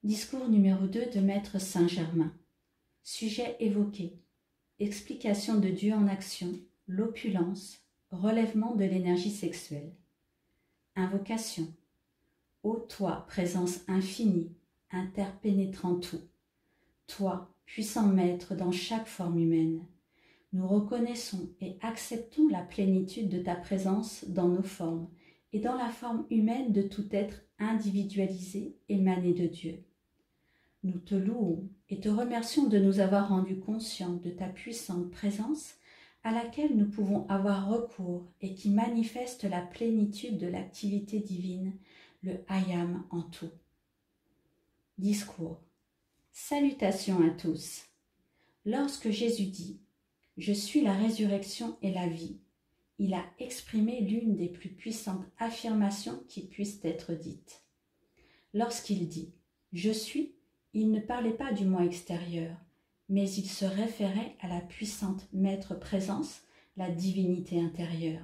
Discours numéro 2 de Maître Saint-Germain. Sujet évoqué. Explication de Dieu en action, l'opulence, relèvement de l'énergie sexuelle. Invocation. Ô toi, présence infinie, interpénétrant tout. Toi, puissant maître dans chaque forme humaine. Nous reconnaissons et acceptons la plénitude de ta présence dans nos formes et dans la forme humaine de tout être individualisé émané de Dieu. Nous te louons et te remercions de nous avoir rendus conscients de ta puissante présence à laquelle nous pouvons avoir recours et qui manifeste la plénitude de l'activité divine, le I Am en tout. Discours. Salutations à tous. Lorsque Jésus dit « Je suis la résurrection et la vie », il a exprimé l'une des plus puissantes affirmations qui puissent être dites. Lorsqu'il dit « Je suis », il ne parlait pas du moi extérieur, mais il se référait à la puissante maître présence, la divinité intérieure,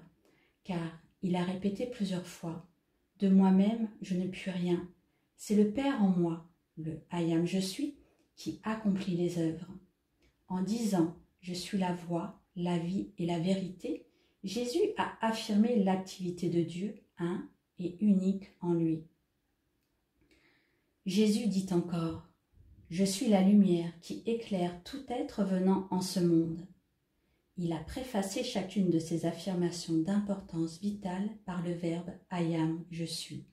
car il a répété plusieurs fois « De moi-même, je ne puis rien. C'est le Père en moi, le I Am je suis, qui accomplit les œuvres. » En disant « Je suis la voie, la vie et la vérité », Jésus a affirmé l'activité de Dieu, un et unique en lui. Jésus dit encore « Je suis la lumière qui éclaire tout être venant en ce monde ». Il a préfacé chacune de ces affirmations d'importance vitale par le verbe « I am, je suis ».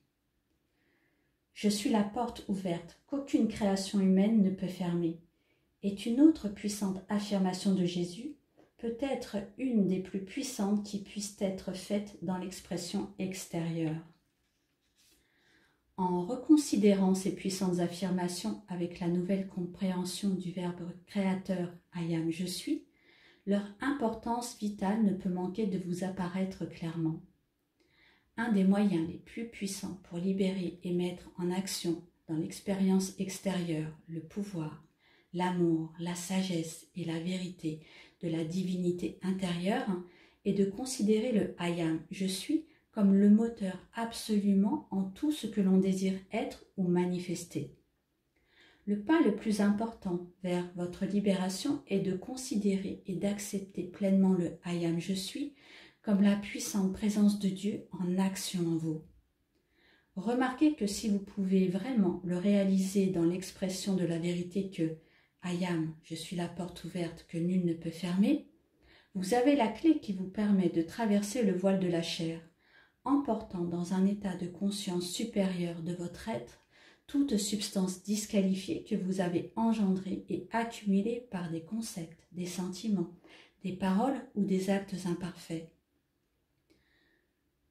Je suis la porte ouverte qu'aucune création humaine ne peut fermer, est une autre puissante affirmation de Jésus, peut-être une des plus puissantes qui puissent être faites dans l'expression extérieure. En reconsidérant ces puissantes affirmations avec la nouvelle compréhension du verbe créateur « I am, je suis », leur importance vitale ne peut manquer de vous apparaître clairement. Un des moyens les plus puissants pour libérer et mettre en action dans l'expérience extérieure le pouvoir, l'amour, la sagesse et la vérité de la divinité intérieure est de considérer le I am, je suis, comme le moteur absolument en tout ce que l'on désire être ou manifester. Le pas le plus important vers votre libération est de considérer et d'accepter pleinement le I am, je suis, comme la puissante présence de Dieu en action en vous. Remarquez que si vous pouvez vraiment le réaliser dans l'expression de la vérité que I am, je suis la porte ouverte que nul ne peut fermer, vous avez la clé qui vous permet de traverser le voile de la chair, emportant dans un état de conscience supérieur de votre être toute substance disqualifiée que vous avez engendrée et accumulée par des concepts, des sentiments, des paroles ou des actes imparfaits.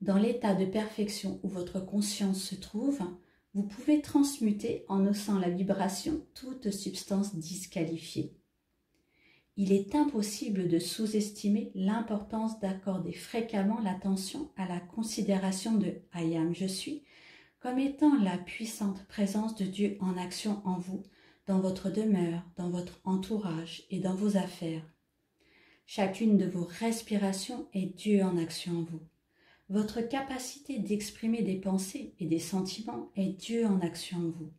Dans l'état de perfection où votre conscience se trouve, vous pouvez transmuter en haussant la vibration toute substance disqualifiée. Il est impossible de sous-estimer l'importance d'accorder fréquemment l'attention à la considération de « I am, je suis » comme étant la puissante présence de Dieu en action en vous, dans votre demeure, dans votre entourage et dans vos affaires. Chacune de vos respirations est Dieu en action en vous. Votre capacité d'exprimer des pensées et des sentiments est Dieu en action en vous.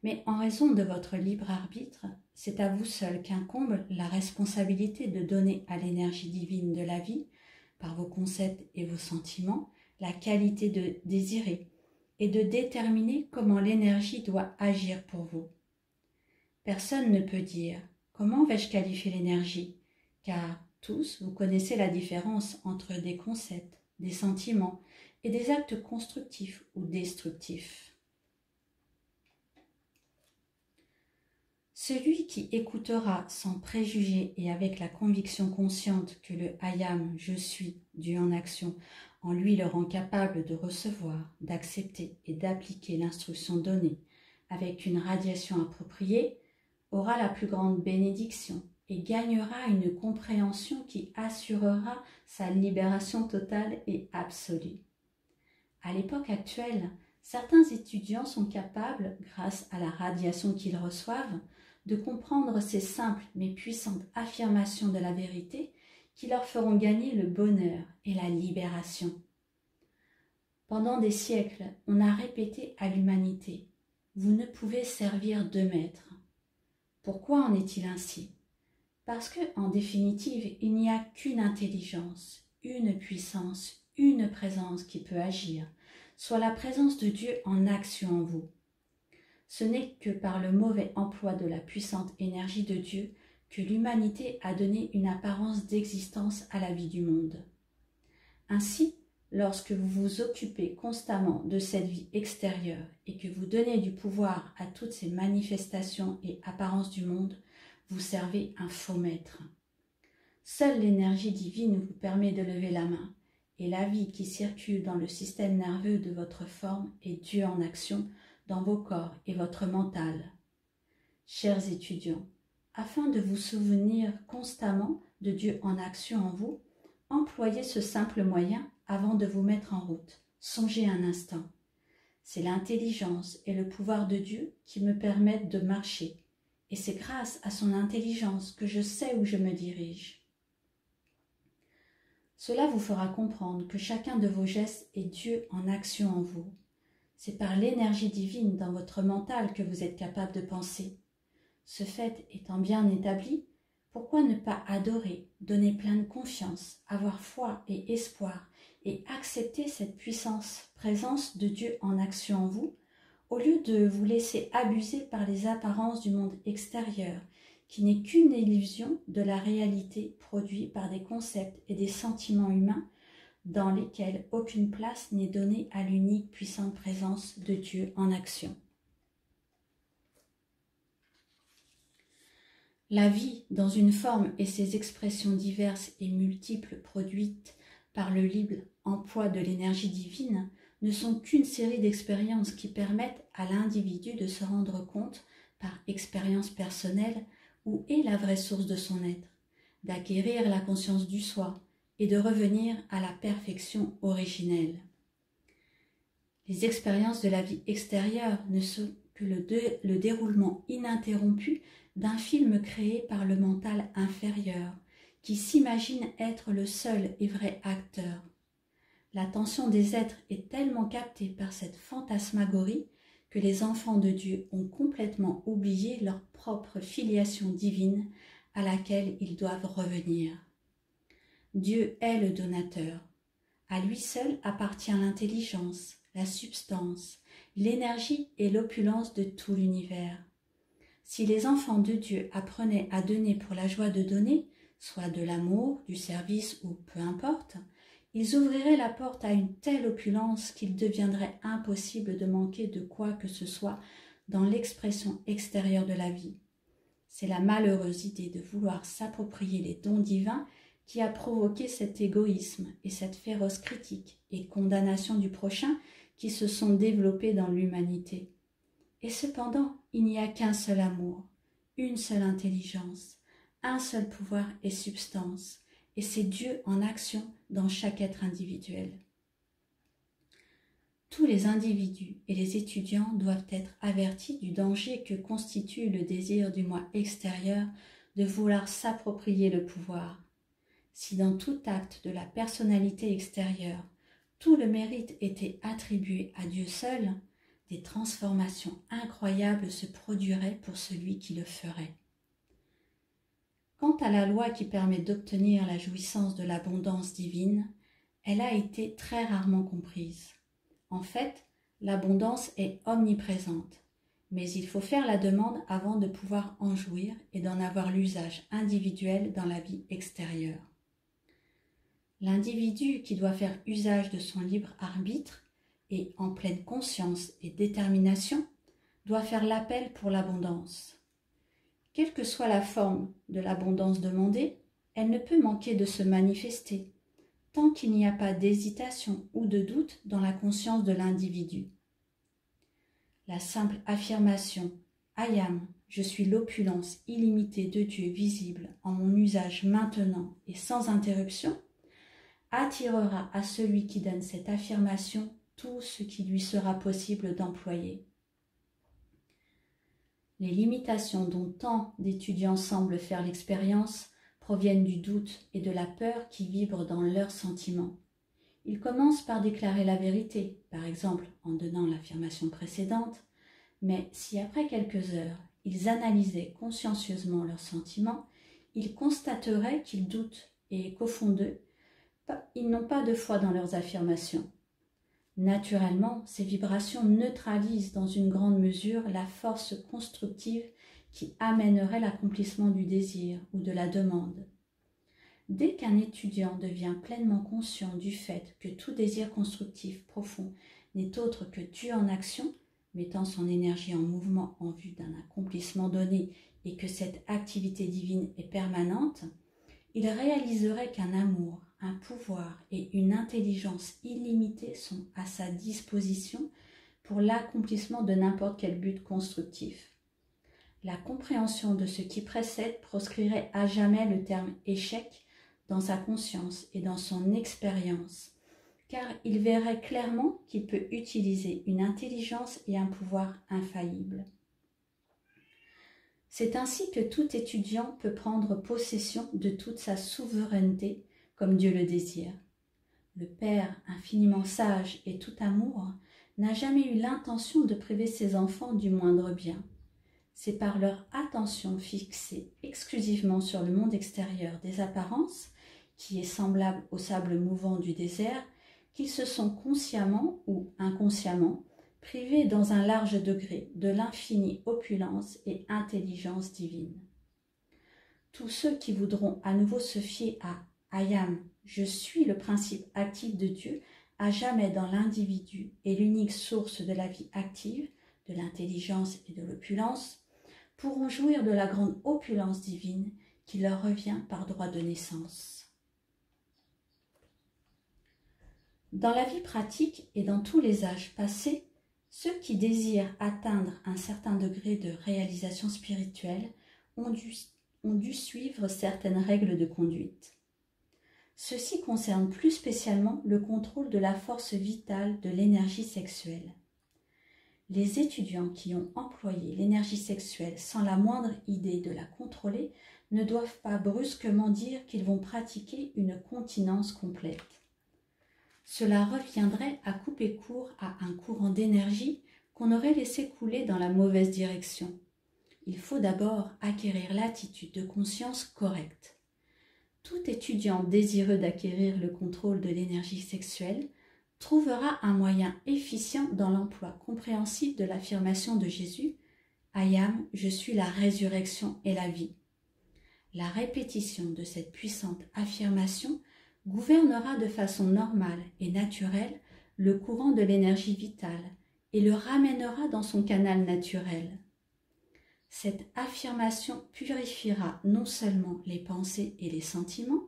Mais en raison de votre libre arbitre, c'est à vous seul qu'incombe la responsabilité de donner à l'énergie divine de la vie, par vos concepts et vos sentiments, la qualité de désirer et de déterminer comment l'énergie doit agir pour vous. Personne ne peut dire « Comment vais-je qualifier l'énergie ?» car tous, vous connaissez la différence entre des concepts, des sentiments et des actes constructifs ou destructifs. Celui qui écoutera sans préjugés et avec la conviction consciente que le I am, je suis, Dieu en action, en lui le rend capable de recevoir, d'accepter et d'appliquer l'instruction donnée avec une radiation appropriée, aura la plus grande bénédiction et gagnera une compréhension qui assurera sa libération totale et absolue. À l'époque actuelle, certains étudiants sont capables, grâce à la radiation qu'ils reçoivent, de comprendre ces simples mais puissantes affirmations de la vérité qui leur feront gagner le bonheur et la libération. Pendant des siècles, on a répété à l'humanité vous ne pouvez servir de maître. Pourquoi en est-il ainsi? Parce que, en définitive, il n'y a qu'une intelligence, une puissance, une présence qui peut agir, soit la présence de Dieu en action en vous. Ce n'est que par le mauvais emploi de la puissante énergie de Dieu que l'humanité a donné une apparence d'existence à la vie du monde. Ainsi, lorsque vous vous occupez constamment de cette vie extérieure et que vous donnez du pouvoir à toutes ces manifestations et apparences du monde, vous servez un faux maître. Seule l'énergie divine vous permet de lever la main, et la vie qui circule dans le système nerveux de votre forme est Dieu en action dans vos corps et votre mental. Chers étudiants, afin de vous souvenir constamment de Dieu en action en vous, employez ce simple moyen avant de vous mettre en route. Songez un instant. C'est l'intelligence et le pouvoir de Dieu qui me permettent de marcher, et c'est grâce à son intelligence que je sais où je me dirige. Cela vous fera comprendre que chacun de vos gestes est Dieu en action en vous. C'est par l'énergie divine dans votre mental que vous êtes capable de penser. Ce fait étant bien établi, pourquoi ne pas adorer, donner plein de confiance, avoir foi et espoir et accepter cette présence de Dieu en action en vous, au lieu de vous laisser abuser par les apparences du monde extérieur, qui n'est qu'une illusion de la réalité produite par des concepts et des sentiments humains dans lesquels aucune place n'est donnée à l'unique puissante présence de Dieu en action. La vie, dans une forme et ses expressions diverses et multiples produites par le libre emploi de l'énergie divine, ne sont qu'une série d'expériences qui permettent à l'individu de se rendre compte, par expérience personnelle, où est la vraie source de son être, d'acquérir la conscience du soi et de revenir à la perfection originelle. Les expériences de la vie extérieure ne sont que le déroulement ininterrompu d'un film créé par le mental inférieur, qui s'imagine être le seul et vrai acteur. L'attention des êtres est tellement captée par cette fantasmagorie que les enfants de Dieu ont complètement oublié leur propre filiation divine à laquelle ils doivent revenir. Dieu est le donateur. À lui seul appartient l'intelligence, la substance, l'énergie et l'opulence de tout l'univers. Si les enfants de Dieu apprenaient à donner pour la joie de donner, soit de l'amour, du service ou peu importe, ils ouvriraient la porte à une telle opulence qu'il deviendrait impossible de manquer de quoi que ce soit dans l'expression extérieure de la vie. C'est la malheureuse idée de vouloir s'approprier les dons divins qui a provoqué cet égoïsme et cette féroce critique et condamnation du prochain qui se sont développés dans l'humanité. Et cependant, il n'y a qu'un seul amour, une seule intelligence, un seul pouvoir et substance, et c'est Dieu en action dans chaque être individuel. Tous les individus et les étudiants doivent être avertis du danger que constitue le désir du moi extérieur de vouloir s'approprier le pouvoir. Si dans tout acte de la personnalité extérieure, tout le mérite était attribué à Dieu seul, des transformations incroyables se produiraient pour celui qui le ferait. Quant à la loi qui permet d'obtenir la jouissance de l'abondance divine, elle a été très rarement comprise. En fait, l'abondance est omniprésente, mais il faut faire la demande avant de pouvoir en jouir et d'en avoir l'usage individuel dans la vie extérieure. L'individu qui doit faire usage de son libre arbitre et en pleine conscience et détermination doit faire l'appel pour l'abondance. Quelle que soit la forme de l'abondance demandée, elle ne peut manquer de se manifester, tant qu'il n'y a pas d'hésitation ou de doute dans la conscience de l'individu. La simple affirmation « I am », je suis l'opulence illimitée de Dieu visible en mon usage maintenant et sans interruption, attirera à celui qui donne cette affirmation tout ce qui lui sera possible d'employer. Les limitations dont tant d'étudiants semblent faire l'expérience proviennent du doute et de la peur qui vibrent dans leurs sentiments. Ils commencent par déclarer la vérité, par exemple en donnant l'affirmation précédente, Mais si après quelques heures, ils analysaient consciencieusement leurs sentiments, ils constateraient qu'ils doutent et qu'au fond d'eux, ils n'ont pas de foi dans leurs affirmations. Naturellement, ces vibrations neutralisent dans une grande mesure la force constructive qui amènerait l'accomplissement du désir ou de la demande. Dès qu'un étudiant devient pleinement conscient du fait que tout désir constructif profond n'est autre que Dieu en action, mettant son énergie en mouvement en vue d'un accomplissement donné et que cette activité divine est permanente, il réaliserait qu'un amour, un pouvoir et une intelligence illimitée sont à sa disposition pour l'accomplissement de n'importe quel but constructif. La compréhension de ce qui précède proscrirait à jamais le terme « échec » dans sa conscience et dans son expérience, car il verrait clairement qu'il peut utiliser une intelligence et un pouvoir infaillibles. C'est ainsi que tout étudiant peut prendre possession de toute sa souveraineté comme Dieu le désire. Le Père, infiniment sage et tout amour, n'a jamais eu l'intention de priver ses enfants du moindre bien. C'est par leur attention fixée exclusivement sur le monde extérieur des apparences, qui est semblable au sable mouvant du désert, qu'ils se sont consciemment ou inconsciemment privés dans un large degré de l'infinie opulence et intelligence divine. Tous ceux qui voudront à nouveau se fier à « I am », je suis le principe actif de Dieu, à jamais dans l'individu et l'unique source de la vie active, de l'intelligence et de l'opulence, pourront jouir de la grande opulence divine qui leur revient par droit de naissance. Dans la vie pratique et dans tous les âges passés, ceux qui désirent atteindre un certain degré de réalisation spirituelle ont dû suivre certaines règles de conduite. Ceci concerne plus spécialement le contrôle de la force vitale de l'énergie sexuelle. Les étudiants qui ont employé l'énergie sexuelle sans la moindre idée de la contrôler ne doivent pas brusquement dire qu'ils vont pratiquer une continence complète. Cela reviendrait à couper court à un courant d'énergie qu'on aurait laissé couler dans la mauvaise direction. Il faut d'abord acquérir l'attitude de conscience correcte. Tout étudiant désireux d'acquérir le contrôle de l'énergie sexuelle trouvera un moyen efficient dans l'emploi compréhensif de l'affirmation de Jésus « I am, je suis la résurrection et la vie ». La répétition de cette puissante affirmation gouvernera de façon normale et naturelle le courant de l'énergie vitale et le ramènera dans son canal naturel. Cette affirmation purifiera non seulement les pensées et les sentiments,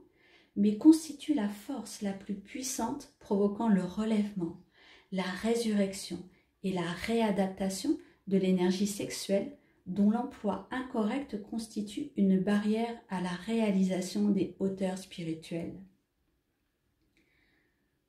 mais constitue la force la plus puissante provoquant le relèvement, la résurrection et la réadaptation de l'énergie sexuelle dont l'emploi incorrect constitue une barrière à la réalisation des hauteurs spirituelles.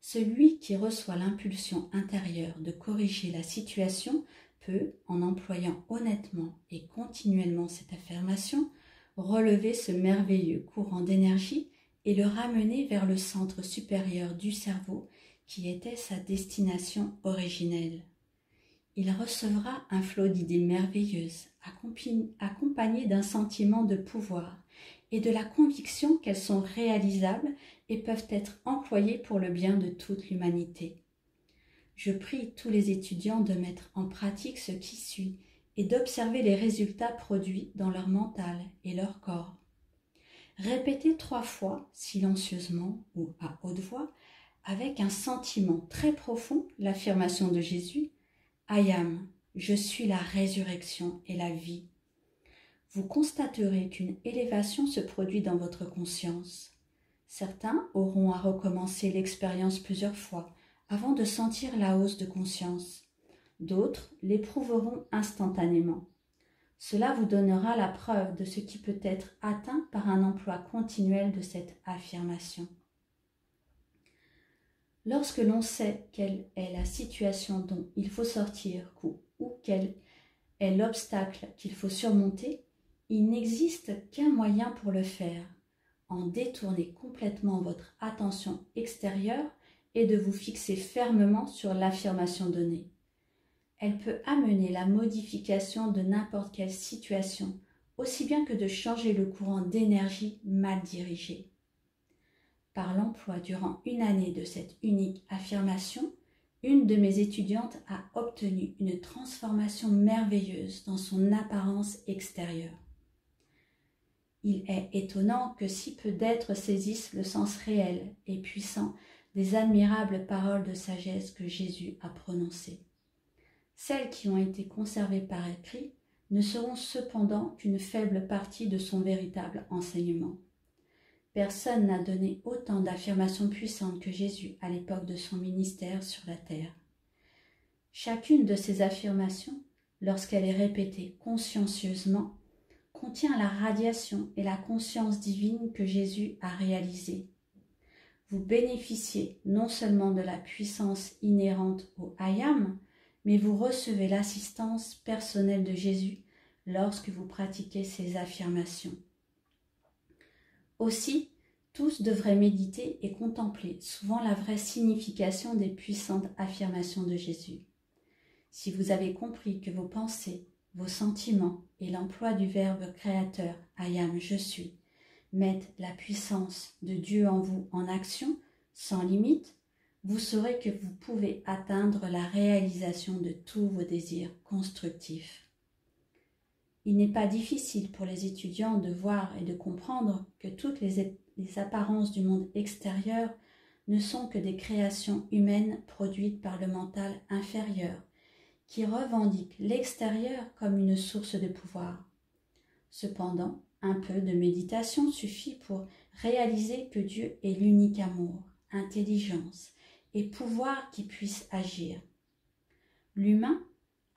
Celui qui reçoit l'impulsion intérieure de corriger la situation peut, en employant honnêtement et continuellement cette affirmation, relever ce merveilleux courant d'énergie et le ramener vers le centre supérieur du cerveau qui était sa destination originelle. Il recevra un flot d'idées merveilleuses, accompagné d'un sentiment de pouvoir et de la conviction qu'elles sont réalisables et peuvent être employées pour le bien de toute l'humanité. Je prie tous les étudiants de mettre en pratique ce qui suit et d'observer les résultats produits dans leur mental et leur corps. Répétez 3 fois, silencieusement ou à haute voix, avec un sentiment très profond, l'affirmation de Jésus « I am, je suis la résurrection et la vie ». Vous constaterez qu'une élévation se produit dans votre conscience. Certains auront à recommencer l'expérience plusieurs fois avant de sentir la hausse de conscience. D'autres l'éprouveront instantanément. Cela vous donnera la preuve de ce qui peut être atteint par un emploi continuel de cette affirmation. Lorsque l'on sait quelle est la situation dont il faut sortir ou quel est l'obstacle qu'il faut surmonter, il n'existe qu'un moyen pour le faire, en détourner complètement votre attention extérieure et de vous fixer fermement sur l'affirmation donnée. Elle peut amener la modification de n'importe quelle situation, aussi bien que de changer le courant d'énergie mal dirigé. Par l'emploi durant une année de cette unique affirmation, une de mes étudiantes a obtenu une transformation merveilleuse dans son apparence extérieure. Il est étonnant que si peu d'êtres saisissent le sens réel et puissant des admirables paroles de sagesse que Jésus a prononcées. Celles qui ont été conservées par écrit ne seront cependant qu'une faible partie de son véritable enseignement. Personne n'a donné autant d'affirmations puissantes que Jésus à l'époque de son ministère sur la terre. Chacune de ces affirmations, lorsqu'elle est répétée consciencieusement, contient la radiation et la conscience divine que Jésus a réalisée. Vous bénéficiez non seulement de la puissance inhérente au I Am, mais vous recevez l'assistance personnelle de Jésus lorsque vous pratiquez ces affirmations. Aussi, tous devraient méditer et contempler souvent la vraie signification des puissantes affirmations de Jésus. Si vous avez compris que vos pensées, vos sentiments et l'emploi du verbe créateur « I am, je suis » mettent la puissance de Dieu en vous en action, sans limite, vous saurez que vous pouvez atteindre la réalisation de tous vos désirs constructifs. Il n'est pas difficile pour les étudiants de voir et de comprendre que toutes les apparences du monde extérieur ne sont que des créations humaines produites par le mental inférieur, qui revendique l'extérieur comme une source de pouvoir. Cependant, un peu de méditation suffit pour réaliser que Dieu est l'unique amour, intelligence et pouvoir qui puisse agir. L'humain,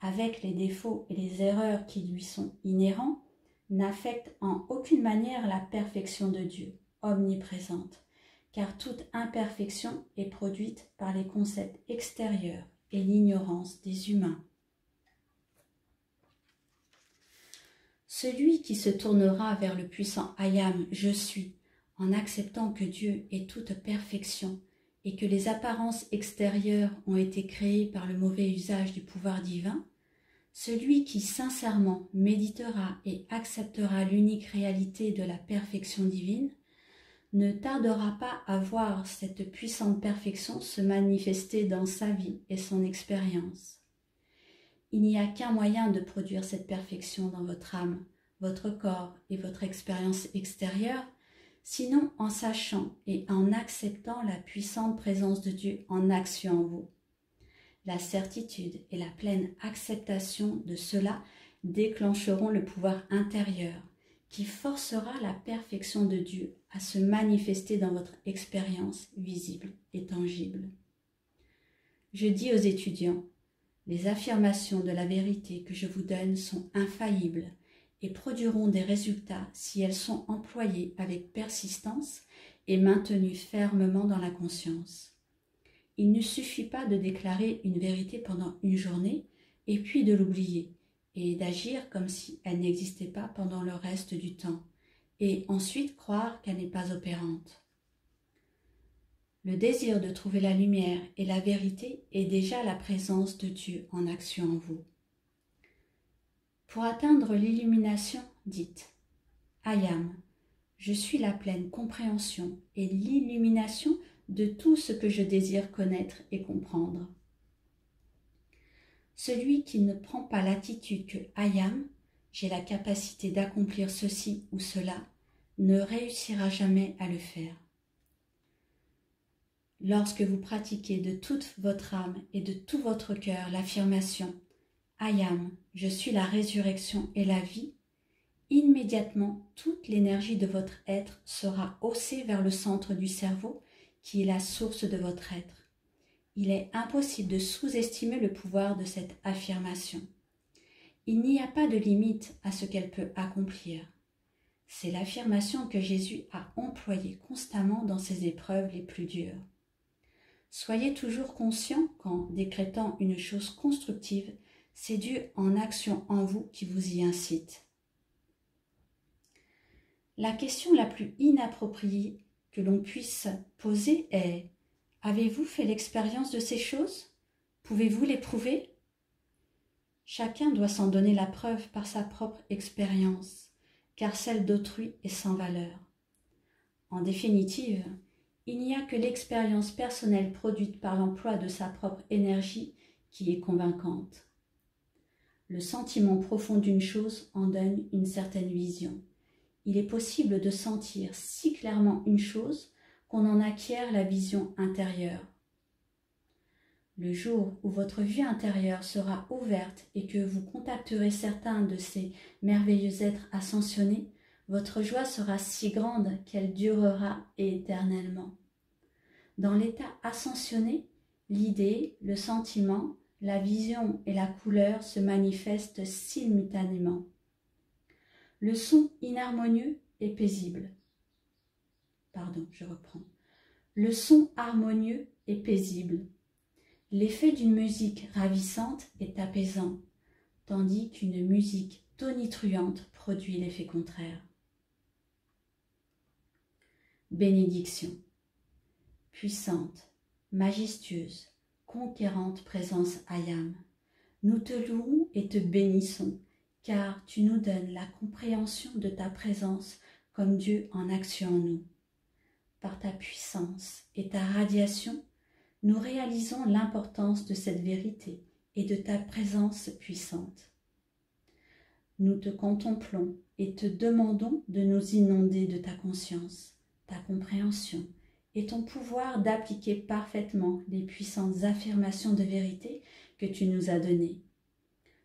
avec les défauts et les erreurs qui lui sont inhérents, n'affecte en aucune manière la perfection de Dieu, omniprésente, car toute imperfection est produite par les concepts extérieurs et l'ignorance des humains. Celui qui se tournera vers le puissant I Am, je suis, en acceptant que Dieu est toute perfection et que les apparences extérieures ont été créées par le mauvais usage du pouvoir divin, celui qui sincèrement méditera et acceptera l'unique réalité de la perfection divine, ne tardera pas à voir cette puissante perfection se manifester dans sa vie et son expérience. Il n'y a qu'un moyen de produire cette perfection dans votre âme, votre corps et votre expérience extérieure, sinon en sachant et en acceptant la puissante présence de Dieu en action en vous. La certitude et la pleine acceptation de cela déclencheront le pouvoir intérieur qui forcera la perfection de Dieu à se manifester dans votre expérience visible et tangible. Je dis aux étudiants, les affirmations de la vérité que je vous donne sont infaillibles et produiront des résultats si elles sont employées avec persistance et maintenues fermement dans la conscience. Il ne suffit pas de déclarer une vérité pendant une journée et puis de l'oublier et d'agir comme si elle n'existait pas pendant le reste du temps et ensuite croire qu'elle n'est pas opérante. Le désir de trouver la lumière et la vérité est déjà la présence de Dieu en action en vous. Pour atteindre l'illumination, dites « I am », je suis la pleine compréhension et l'illumination de tout ce que je désire connaître et comprendre. Celui qui ne prend pas l'attitude que I am, j'ai la capacité d'accomplir ceci ou cela, ne réussira jamais à le faire. Lorsque vous pratiquez de toute votre âme et de tout votre cœur l'affirmation « I am, je suis la résurrection et la vie », immédiatement toute l'énergie de votre être sera haussée vers le centre du cerveau qui est la source de votre être. Il est impossible de sous-estimer le pouvoir de cette affirmation. Il n'y a pas de limite à ce qu'elle peut accomplir. C'est l'affirmation que Jésus a employée constamment dans ses épreuves les plus dures. Soyez toujours conscient qu'en décrétant une chose constructive, c'est Dieu en action en vous qui vous y incite. La question la plus inappropriée que l'on puisse poser est « Avez-vous fait l'expérience de ces choses? Pouvez-vous les prouver ?» Chacun doit s'en donner la preuve par sa propre expérience, car celle d'autrui est sans valeur. En définitive, il n'y a que l'expérience personnelle produite par l'emploi de sa propre énergie qui est convaincante. Le sentiment profond d'une chose en donne une certaine vision. Il est possible de sentir si clairement une chose qu'on en acquiert la vision intérieure. Le jour où votre vue intérieure sera ouverte et que vous contacterez certains de ces merveilleux êtres ascensionnés, votre joie sera si grande qu'elle durera éternellement. Dans l'état ascensionné, l'idée, le sentiment, la vision et la couleur se manifestent simultanément. Le son inharmonieux est paisible. Le son harmonieux est paisible. L'effet d'une musique ravissante est apaisant, tandis qu'une musique tonitruante produit l'effet contraire. Bénédiction. Puissante, majestueuse, conquérante présence Ayam, nous te louons et te bénissons, car tu nous donnes la compréhension de ta présence comme Dieu en action en nous. Par ta puissance et ta radiation, nous réalisons l'importance de cette vérité et de ta présence puissante. Nous te contemplons et te demandons de nous inonder de ta conscience, ta compréhension et ton pouvoir d'appliquer parfaitement les puissantes affirmations de vérité que tu nous as données.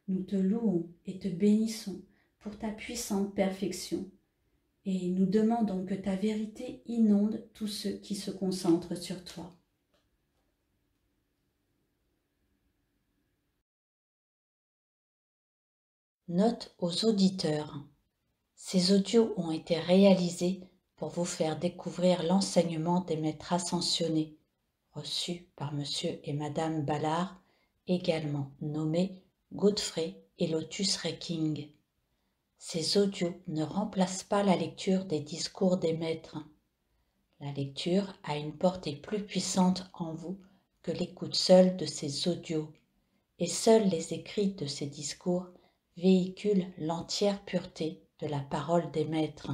Nous te louons et te bénissons pour ta puissante perfection et nous demandons que ta vérité inonde tous ceux qui se concentrent sur toi. Note aux auditeurs. Ces audios ont été réalisés pour vous faire découvrir l'enseignement des maîtres ascensionnés, reçus par Monsieur et Madame Ballard, également nommés Godfrey et Lotus Reking. Ces audios ne remplacent pas la lecture des discours des maîtres. La lecture a une portée plus puissante en vous que l'écoute seule de ces audios, et seuls les écrits de ces discours véhiculent l'entière pureté de la parole des maîtres.